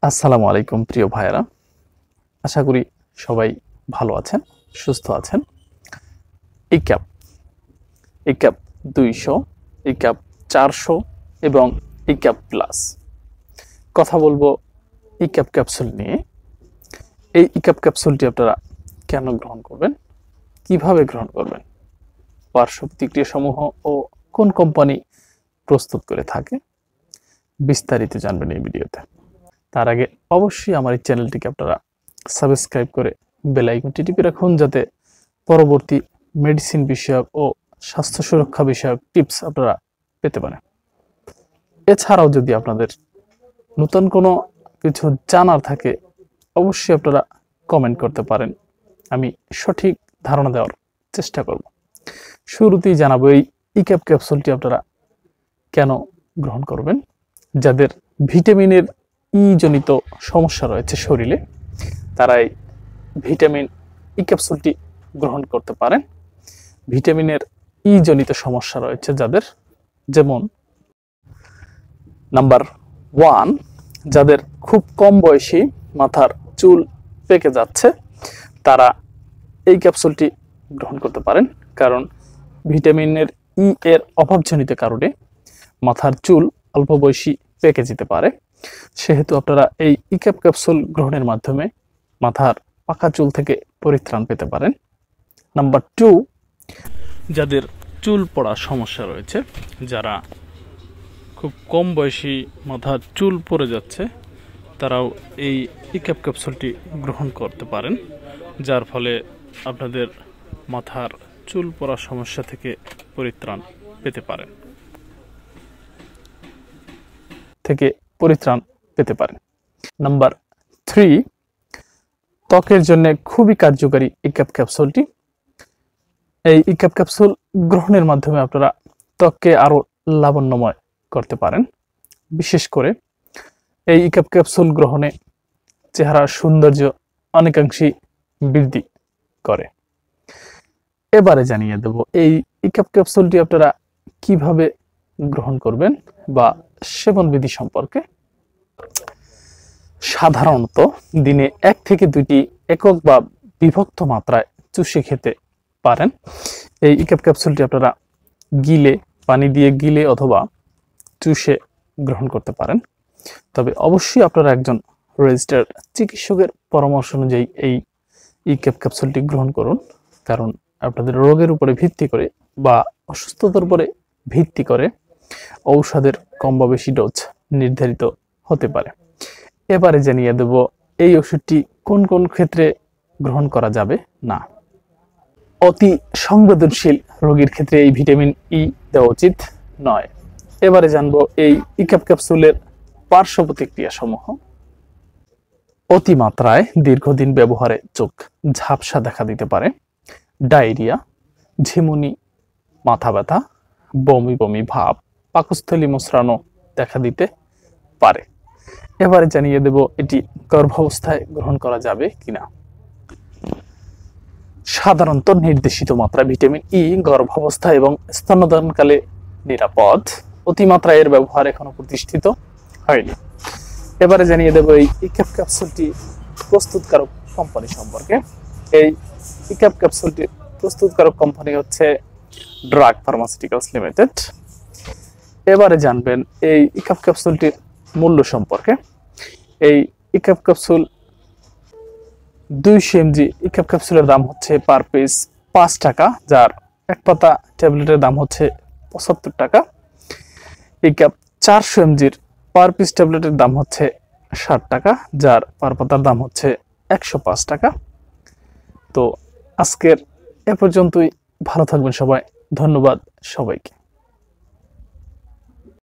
আসসালামু আলাইকুম প্রিয় ভাইয়েরা, আশা করি সবাই ভালো আছেন, সুস্থ আছেন। ইক্যাপ 200, ইক্যাপ 400 এবং ইক্যাপ প্লাস কথা বলবো ইক্যাপ ক্যাপসুল নিয়ে। এই ইক্যাপ ক্যাপসুলটি আপনারা কেন গ্রহণ করবেন, কিভাবে গ্রহণ করবেন, পার্শ্ব প্রতিক্রিয়া সমূহ ও কোন কোম্পানি প্রস্তুত করে থাকে, বিস্তারিত জানবেন এই ভিডিওতে। তার আগে অবশ্যই আমার এই চ্যানেলটিকে আপনারা সাবস্ক্রাইব করে বেল আইকনটি টিপে রাখুন, যাতে পরবর্তী মেডিসিন বিষয়ক ও স্বাস্থ্য সুরক্ষা বিষয়ক টিপস আপনারা পেতে পারেন। এছাড়াও যদি আপনাদের নতুন কোনো কিছু জানার থাকে অবশ্যই আপনারা কমেন্ট করতে পারেন, আমি সঠিক ধারণা দেওয়ার চেষ্টা করব। শুরুতেই জানাবো এই ইক্যাপ ক্যাপসুলটি আপনারা কেন গ্রহণ করবেন। যাদের ভিটামিনের জনিত সমস্যা রয়েছে শরীরে, তারা এই ভিটামিন ক্যাপসুলটি গ্রহণ করতে পারেন। ভিটামিনের জনিত সমস্যা রয়েছে যাদের, যেমন নাম্বার 1, যাদের খুব কম বয়সী মাথার চুল পেকে যাচ্ছে, তারা এই ক্যাপসুলটি গ্রহণ করতে পারেন। কারণ ভিটামিনের এর অভাবজনিত কারণে মাথার চুল অল্প বয়সী পেকে যেতে পারে। সেহেতু আপনারা এই ইক্যাপ ক্যাপসুল গ্রহণের মাধ্যমে মাথার পাকা চুল থেকে পরিত্রাণ পেতে পারেন। নাম্বার 2, যাদের চুল পড়া সমস্যা রয়েছে, যারা খুব কম বয়সী মাথার চুল পড়ে যাচ্ছে, তারাও এই ইক্যাপ ক্যাপসুলটি গ্রহণ করতে পারেন, যার ফলে আপনাদের মাথার চুল পড়া সমস্যা থেকে পরিত্রাণ পেতে পারেন নাম্বার 3, ত্বকের জন্য খুবই কার্যকারী ইক্যাপ ক্যাপসুলটি। এই ইক্যাপ ক্যাপসুল গ্রহণের মাধ্যমে আপনারা ত্বককে আরো লাবণ্যময় করতে পারেন। বিশেষ করে এই ইক্যাপ ক্যাপসুল গ্রহণে চেহারার সৌন্দর্য অনেকাংশেই বৃদ্ধি করে। এবারে জানিয়ে দেব এই ইক্যাপ ক্যাপসুলটি আপনারা কিভাবে গ্রহণ করবেন বা সেবন বিধি সম্পর্কে। সাধারণত দিনে 1 থেকে 2টি একক বা বিভক্ত মাত্রায় চুষে খেতে পারেন। এই ইক্যাপ ক্যাপসুলটি আপনারা পানি দিয়ে গিলে অথবা চুষে গ্রহণ করতে পারেন। তবে অবশ্যই আপনারা একজন রেজিস্টার্ড চিকিৎসকের পরামর্শ অনুযায়ী এই ইক্যাপ ক্যাপসুলটি গ্রহণ করুন। কারণ আপনাদের রোগের উপরে ভিত্তি করে বা অসুস্থতার উপরে ভিত্তি করে ঔষধের কম বা বেশি ডোজ নির্ধারিত হতে পারে। এবারে জানিয়ে দেব এই ওষুধটি কোন কোন ক্ষেত্রে গ্রহণ করা যাবে না। অতি সংবেদনশীল রোগীর ক্ষেত্রে এই ভিটামিন দেওয়া উচিত নয়। এবারে জানবো এই ইক্যাপ ক্যাপসুলের পার্শ্ব প্রতিক্রিয়া সমূহ। অতিমাত্রায় দীর্ঘদিন ব্যবহারে চোখ ঝাপসা দেখা দিতে পারে, ডায়রিয়া, ঝিমুনি, মাথা ব্যথা, বমি বমি ভাব, পাকস্থলী মোচড়ানো দেখা দিতে পারে। এবারে জানিয়ে দেব এটি গর্ভাবস্থায় গ্রহণ করা যাবে কিনা। সাধারণত নির্দেশিত মাত্রা ভিটামিন গর্ভাবস্থা এবং স্তন্যদানকালে নিরাপদ। অতিমাত্রায় এর ব্যবহার এখনো প্রতিষ্ঠিত হয়নি। এবারে জানিয়ে দেব এই ইক্যাপ ক্যাপসুলটি প্রস্তুতকারক কোম্পানি সম্পর্কে। এই ইক্যাপ ক্যাপসুলটির প্রস্তুতকারক কোম্পানি হচ্ছে ড্রাগ ফার্মাসিউটিক্যালস লিমিটেড। এবারে জানবেন এই ইক্যাপ ক্যাপসুলটির মূল্য সম্পর্কে। এই ইক্যাপ ক্যাপসুল 200 mg ইক্যাপ ক্যাপসুলের দাম হচ্ছে পার পিস 5 টাকা, যার এক পাতা ট্যাবলেটের দাম হচ্ছে 75 টাকা। ইক্যাপ 400 mg পার পিস ট্যাবলেটের দাম হচ্ছে 60 টাকা, যার পার পাতার দাম হচ্ছে 105 টাকা। তো আজকের এ পর্যন্তই। ভালো থাকবেন সবাই। ধন্যবাদ সবাইকে।